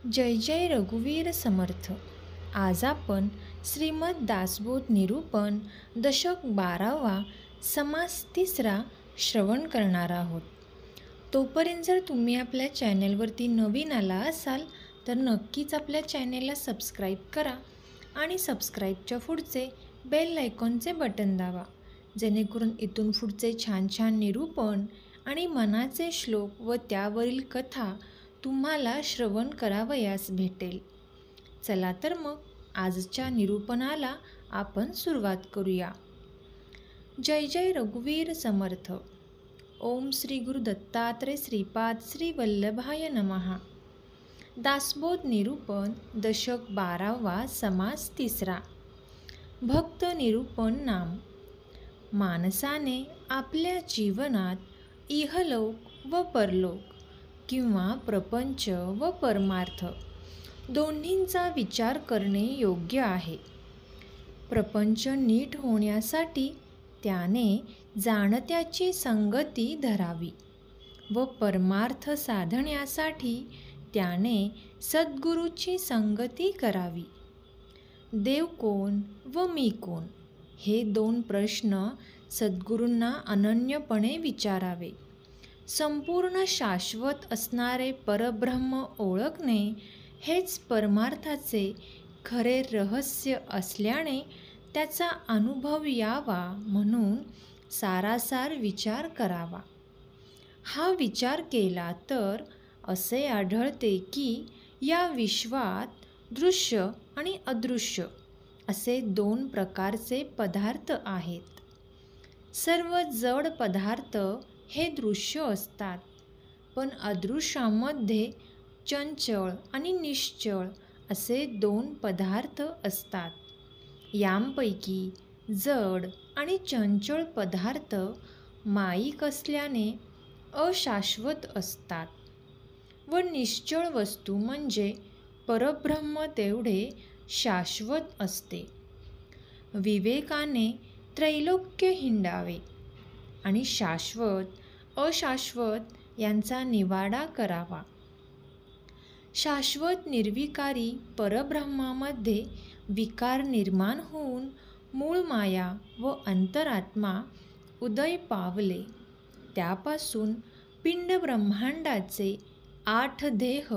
जय जय रघुवीर समर्थ. आज आपण श्रीमद दासबोध निरूपण दशक 12वा समास 3 श्रवण करणार आहोत. तोपर्यंत जर तुम्ही आपल्या चॅनेलवरती नवीन आला असाल तर नक्कीच आपल्या चॅनेलला सबस्क्राईब करा आणि सबस्क्राईबच्या पुढचे बेल आयकॉनचे बटन दाबा, जेणेकरून इथून पुढचे छान छान निरूपण आणि मनाचे श्लोक व त्यावरील कथा तुम्हाला श्रवण करावयास भेटेल. चला तर मग आजच्या निरूपणाला आपण सुरुवात करूया. जय जय रघुवीर समर्थ. ओम श्री गुरु दत्तात्रय श्रीपाद श्री वल्लभाय नमः. दासबोध निरूपण दशक 12वा समास 3. भक्त निरूपण नाम. माणसाने आपल्या जीवनात इहलोक व परलोक किंवा प्रपंच व परमार्थ दोन्हींचा विचार करणे योग्य आहे. प्रपंच नीट होण्यासाठी त्याने जाणत्याची संगती धरावी व परमार्थ साधण्यासाठी त्याने सद्गुरूची संगती करावी. देव कोण व मी कोण हे 2 प्रश्न सद्गुरूंना अनन्यपणे विचारावे. संपूर्ण शाश्वत असणारे परब्रह्म ओळखणे हेच परमार्थाचे खरे रहस्य असल्याने त्याचा अनुभव यावा म्हणून सारासार विचार करावा. हा विचार केला तर असे आढळते की या विश्वात दृश्य आणि अदृश्य असे 2 प्रकारचे पदार्थ आहेत. सर्व जड पदार्थ हे दृश्य असतात, पण अदृश्यामध्ये चंचळ आणि निश्चळ असे 2 पदार्थ असतात. यांपैकी जड आणि चंचळ पदार्थ मायिक असल्याने अशाश्वत असतात व निश्चळ वस्तू म्हणजे परब्रह्म तेवढे शाश्वत असते. विवेकाने त्रैलोक्य हिंडावे आणि शाश्वत अशाश्वत यांचा निवाडा करावा. शाश्वत निर्विकारी परब्रह्मामध्ये विकार निर्माण होऊन मूळ माया व अंतरात्मा उदय पावले. त्यापासून पिंड ब्रह्मांडाचे 8 देह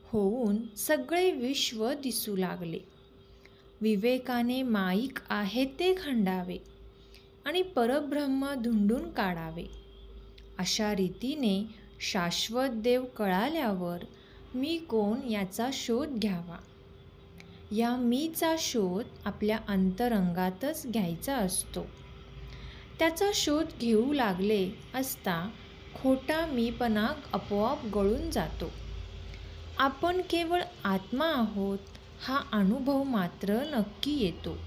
होऊन सगळे विश्व दिसू लागले. विवेकाने माईक आहे ते खंडावे आणि परब्रह्म धुंडून काढावे. अशा रीतीने शाश्वत देव कळाल्यावर मी कोण याचा शोध घ्यावा. या मीचा शोध आपल्या अंतरंगातच घ्यायचा असतो. त्याचा शोध घेऊ लागले असता खोटा मीपणा आपोआप गळून जातो. आपण केवळ आत्मा आहोत हा अनुभव मात्र नक्की येतो.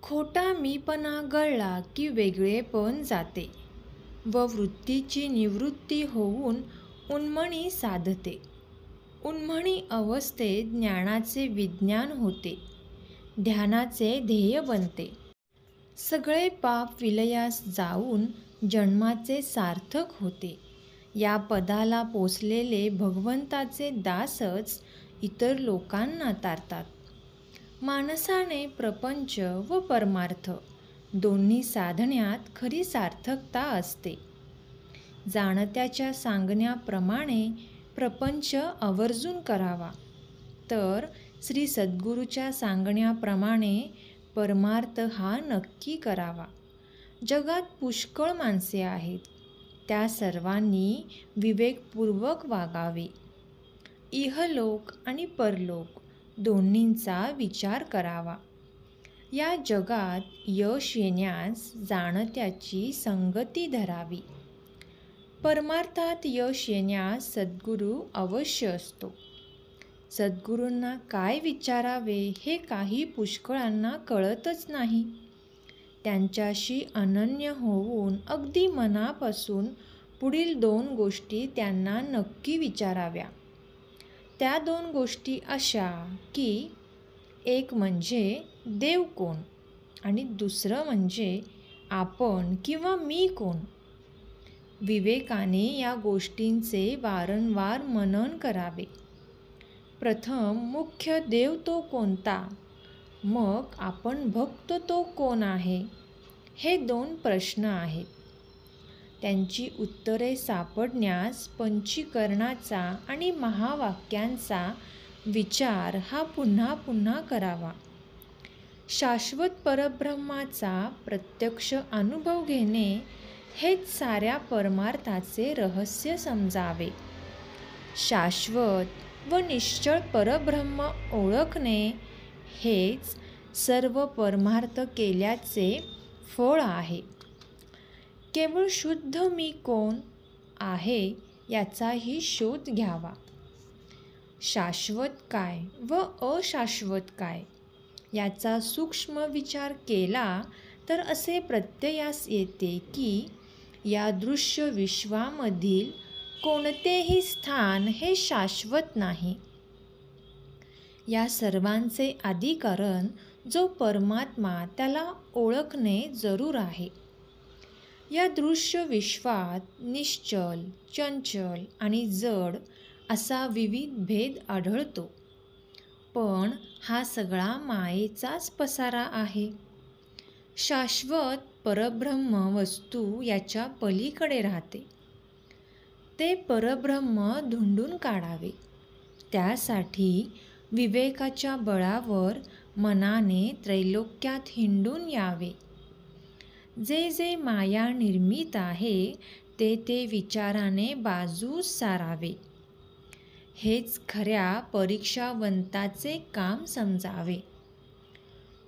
खोटा मीपणा गळला की वेगळेपण जाते व वृत्तीची निवृत्ती होऊन उन्मणी साधते. उन्मणी अवस्थेत ज्ञानाचे विज्ञान होते, ध्यानाचे ध्येय बनते. सगळे पाप विलयास जाऊन जन्माचे सार्थक होते. या पदाला पोचलेले भगवंताचे दासच इतर लोकांना तारतात. माणसाने प्रपंच व परमार्थ दोन्ही साधण्यात खरी सार्थकता असते. जाणत्याच्या सांगण्याप्रमाणे प्रपंच आवर्जून करावा, तर श्री सद्गुरूच्या सांगण्याप्रमाणे परमार्थ हा नक्की करावा. जगात पुष्कळ माणसे आहेत, त्या सर्वांनी विवेकपूर्वक वागावे. इहलोक आणि परलोक दोन्हींचा विचार करावा. या जगात यश येण्यास जाणत्याची संगती धरावी. परमार्थात यश येण्यास सद्गुरू अवश्य असतो. सद्गुरूंना काय विचारावे हे काही पुष्कळांना कळतच नाही. त्यांच्याशी अनन्य होऊन अगदी मनापासून पुढील 2 गोष्टी त्यांना नक्की विचाराव्या. त्या 2 गोष्टी अशा की एक म्हणजे देव कोण आणि दुसरं म्हणजे आपण किंवा मी कोण. विवेकाने या गोष्टींचे वारंवार मनन करावे. प्रथम मुख्य देव तो कोणता, मग आपण भक्त तो कोण आहे, हे 2 प्रश्न आहेत. त्यांची उत्तरे सापडण्यास पंचीकरणाचा आणि महावाक्यांचा विचार हा पुन्हा पुन्हा करावा. शाश्वत परब्रह्माचा प्रत्यक्ष अनुभव घेणे हेच साऱ्या परमार्थाचे रहस्य समजावे. शाश्वत व निश्चळ परब्रह्म ओळखणे हेच सर्व परमार्थ केल्याचे फळ आहे. केवळ शुद्ध मी कोण आहे याचाही शोध घ्यावा. शाश्वत काय व अशाश्वत काय याचा सूक्ष्म विचार केला तर असे प्रत्ययास येते की या दृश्य विश्वामधील कोणतेही स्थान हे शाश्वत नाही. या सर्वांचे आदिकारण जो परमात्मा त्याला ओळखणे जरूर आहे. या दृश्य विश्वात निश्चल, चंचल आणि जड असा विविध भेद आढळतो, पण हा सगळा मायेचाच पसारा आहे. शाश्वत परब्रह्म वस्तू याच्या पलीकडे राहते. ते परब्रह्म धुंडून काढावे, त्यासाठी विवेकाच्या बळावर मनाने त्रैलोक्यात हिंडून यावे. जे जे माया निर्मित आहे ते ते विचाराने बाजूस सारावे. हेच खऱ्या परीक्षावंताचे काम समजावे.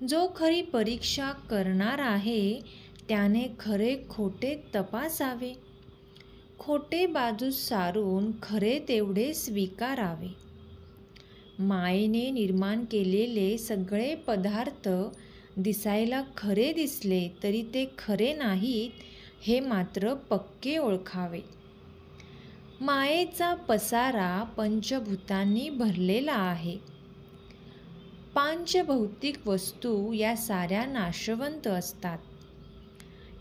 जो खरी परीक्षा करणार आहे त्याने खरे खोटे तपासावे. खोटे बाजूस सारून खरे तेवढे स्वीकारावे. मायेने निर्माण केलेले सगळे पदार्थ दिसायला खरे दिसले तरी ते खरे नाहीत हे मात्र पक्के ओळखावे. मायेचा पसारा पंचभूतांनी भरलेला आहे. पांचभौतिक वस्तू या साऱ्या नाशवंत असतात.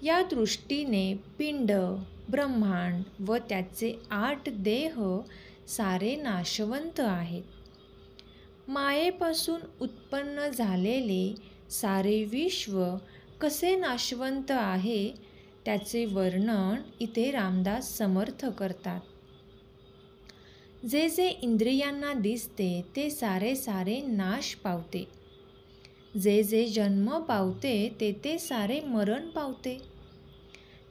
या दृष्टीने पिंड, ब्रह्मांड व त्याचे 8 देह सारे नाशवंत आहेत. मायेपासून उत्पन्न झालेले सारे विश्व कसे नाशवंत आहे त्याचे वर्णन इथे रामदास समर्थ करतात. जे जे इंद्रियांना दिसते ते सारे सारे नाश पावते. जे जे जन्म पावते ते ते सारे मरण पावते.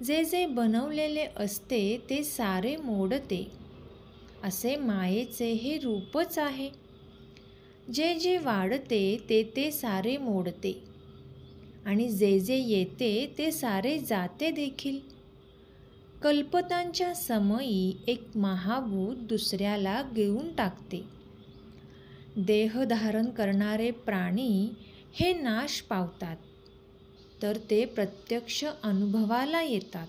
जे जे बनवलेले असते ते सारे मोडते. असे मायेचे हे रूपच आहे. जे जे वाढते ते ते सारे मोडते आणि जे जे येते ते सारे जाते देखील. कल्पतांच्या समयी एक महाभूत दुसऱ्याला गिळून टाकते. देह धारण करणारे प्राणी हे नाश पावतात तर ते प्रत्यक्ष अनुभवाला येतात.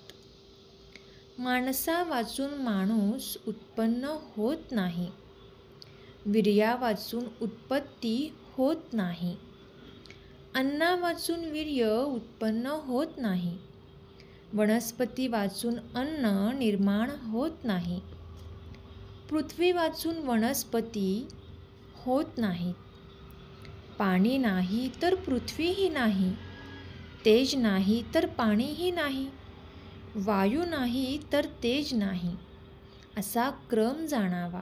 माणसा वाचून माणूस उत्पन्न होत नाही. वीर्या वाचून उत्पत्ती होत नाही. अन्ना वाचून वीर्य उत्पन्न होत नाही. वनस्पती वाचून अन्न निर्माण होत नाही. पृथ्वी वाचून वनस्पती होत नाहीत. पाणी नाही तर पृथ्वीही नाही. तेज नाही तर पाणीही नाही. वायू नाही तर तेज नाही. असा क्रम जाणावा.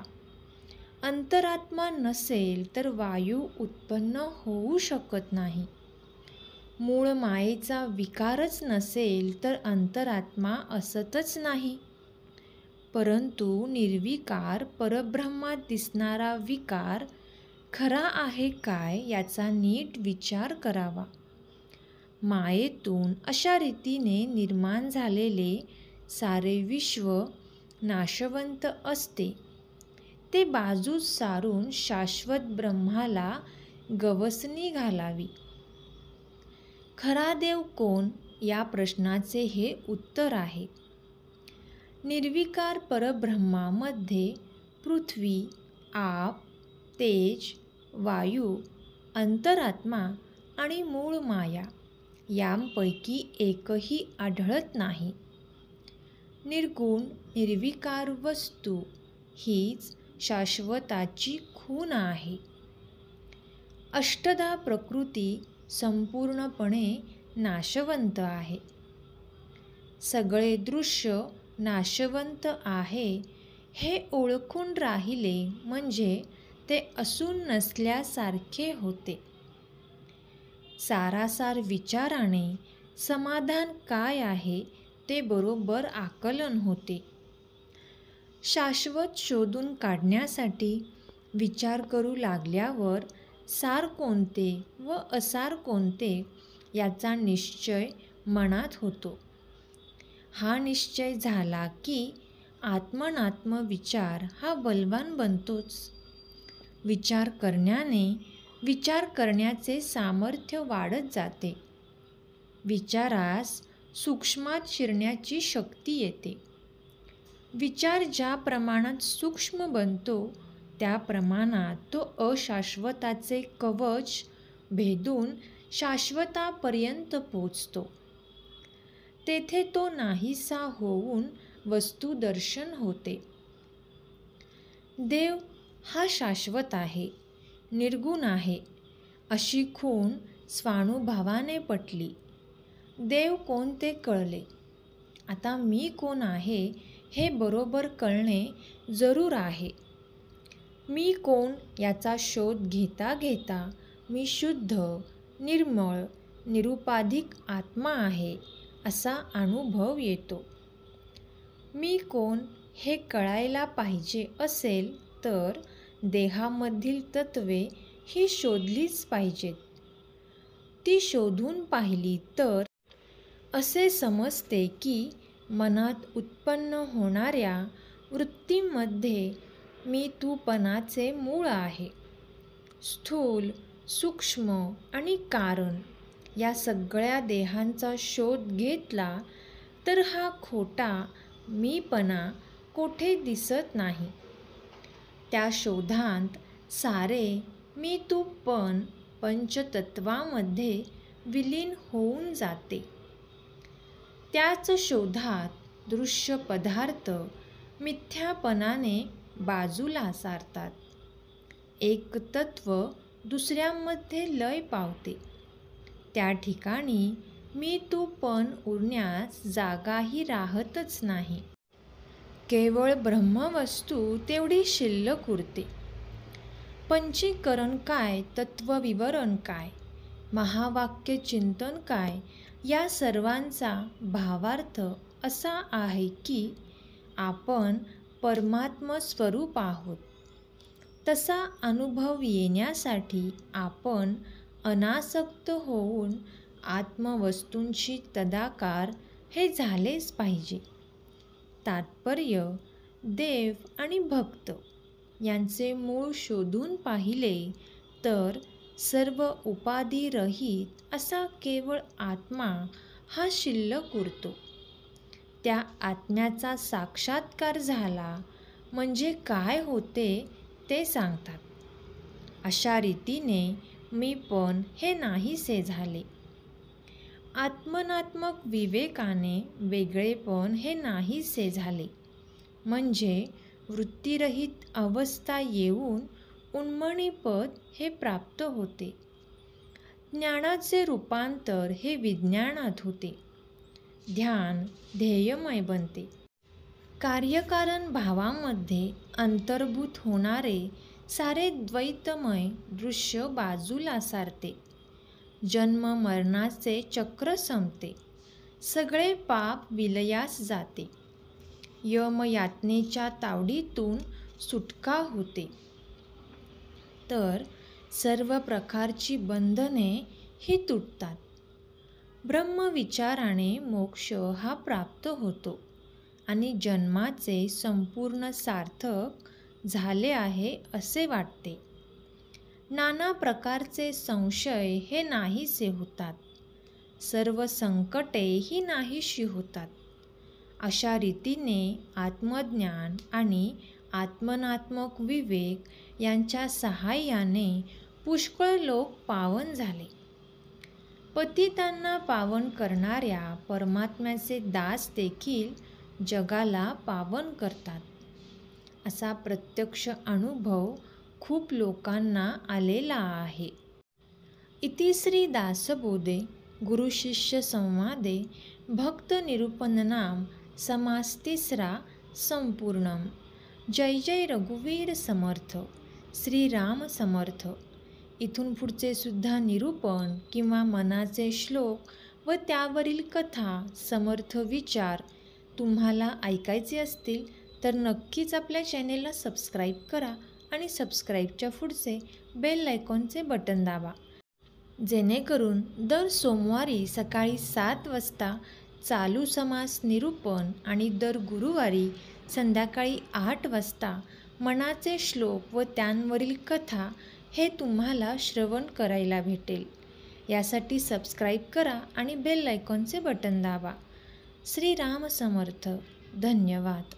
अंतरात्मा नसेल तर वायू उत्पन्न होऊ शकत नाही. मूळ मायेचा विकारच नसेल तर अंतरात्मा असतच नाही. परंतु निर्विकार परब्रह्मात दिसणारा विकार खरा आहे काय याचा नीट विचार करावा. मायेतून अशा रीतीने निर्माण झालेले सारे विश्व नाशवंत असते. ते बाजूस सारून शाश्वत ब्रह्माला गवसणी घालावी. खरा देव कोण या प्रश्नाचे हे उत्तर आहे. निर्विकार परब्रह्मामध्ये पृथ्वी, आप, तेज, वायू, अंतरात्मा आणि मूळ माया यांपैकी एकही आढळत नाही. निर्गुण निर्विकार वस्तू हीच शाश्वताची खूण आहे. अष्टधा प्रकृती संपूर्णपणे नाशवंत आहे. सगळे दृश्य नाशवंत आहे हे ओळखून राहिले म्हणजे ते असून नसल्यासारखे होते. सारासार विचाराने समाधान काय आहे ते बरोबर आकलन होते. शाश्वत शोधून काढण्यासाठी विचार करू लागल्यावर सार कोणते व असार कोणते याचा निश्चय मनात होतो. हा निश्चय झाला की आत्मनात्म विचार हा बलवान बनतोच. विचार करण्याने विचार करण्याचे सामर्थ्य वाढत जाते. विचारास सूक्ष्मात शिरण्याची शक्ती येते. विचार ज्या प्रमाणात सूक्ष्म बनतो त्या प्रमाणात तो अशाश्वताचे कवच भेदून शाश्वतापर्यंत पोचतो. तेथे तो नाहीसा होऊन वस्तुदर्शन होते. देव हा शाश्वत आहे, निर्गुण आहे अशी खूण स्वानुभवाने पटली. देव कोण ते कळले. आता मी कोण आहे हे बरोबर कळणे जरूर आहे. मी कोण याचा शोध घेता घेता मी शुद्ध, निर्मळ, निरुपाधिक आत्मा आहे असा अनुभव येतो. मी कोण हे कळायला पाहिजे असेल तर देहामधील तत्वे ही शोधलीच पाहिजेत. ती शोधून पाहिली तर असे समजते की मनात उत्पन्न होणाऱ्या वृत्तींमध्ये मी तूपणाचे मूळ आहे. स्थूल, सूक्ष्म आणि कारण या सगळ्या देहांचा शोध घेतला तर हा खोटा मीपणा कोठे दिसत नाही. त्या शोधांत सारे मी तूपण पंचतत्वामध्ये विलीन होऊन जाते. त्याच शोधात दृश्य पदार्थ मिथ्यापणाने बाजूला सारतात. एक तत्व दुसऱ्यामध्ये लय पावते. त्या ठिकाणी मी तूपण उरण्यास जागाही राहतच नाही. केवळ ब्रह्मवस्तू तेवढी शिल्लक उरते. पंचीकरण काय, तत्वविवरण काय, महावाक्य चिंतन काय या सर्वांचा भावार्थ असा आहे की आपण परमात्म स्वरूप आहोत. तसा अनुभव येण्यासाठी आपण अनासक्त होऊन आत्मवस्तूंशी तदाकार हे झालेच पाहिजे. तात्पर्य देव आणि भक्त यांचे मूळ शोधून पाहिले तर सर्व उपाधिरहित असा केवळ आत्मा हा शिल्लक उरतो. त्या आत्म्याचा साक्षात्कार झाला म्हणजे काय होते ते सांगतात. अशा रीतीने मीपण हे नाहीसे झाले. आत्मनात्मक विवेकाने वेगळेपण हे नाहीसे झाले म्हणजे वृत्तीरहित अवस्था येऊन उन्मणीपद हे प्राप्त होते. ज्ञानाचे रूपांतर हे विज्ञानात होते. ध्यान ध्येयमय बनते. कार्यकारण भावामध्ये अंतर्भूत होणारे सारे द्वैतमय दृश्य बाजूला सारते. जन्म मरणाचे चक्र संपते. सगळे पाप विलयास जाते. यमयातनेच्या तावडीतून सुटका होते. तर सर्व प्रकारची बंधने ही तुटतात. ब्रह्मविचाराने मोक्ष हा प्राप्त होतो आणि जन्माचे संपूर्ण सार्थक झाले आहे असे वाटते. नाना प्रकारचे संशय हे नाहीसे होतात. सर्व संकटे ही नाहीशी होतात. अशा रीतीने आत्मज्ञान आणि आत्मनात्मक विवेक यांच्या सहाय्याने पुष्कळ लोक पावन झाले. पतितांना पावन करणाऱ्या परमात्म्याचे दास देखील जगाला पावन करतात. असा प्रत्यक्ष अनुभव खूप लोकांना आलेला आहे. इति श्री दासबोधे गुरुशिष्य संवादे भक्त निरूपणनाम समास तिसरा संपूर्णम. जय जय रघुवीर समर्थ. श्रीराम समर्थ. इथून पुढचे सुद्धा निरूपण किंवा मनाचे श्लोक व त्यावरील कथा, समर्थ विचार तुम्हाला ऐकायचे असतील तर नक्कीच आपल्या चॅनेलला सबस्क्राईब करा आणि सबस्क्राईबच्या पुढचे बेल आयकॉनचे बटन दाबा, जेणेकरून दर सोमवारी सकाळी 7 वाजता चालू समास निरूपण आणि दर गुरुवारी संध्याकाळी 8 वाजता मनाचे श्लोक व त्यांवरील कथा हे तुम्हाला श्रवण करायला भेटेल. यासाठी सबस्क्राईब करा आणि बेल आयकॉनचे बटन दाबा. श्रीराम समर्थ. धन्यवाद.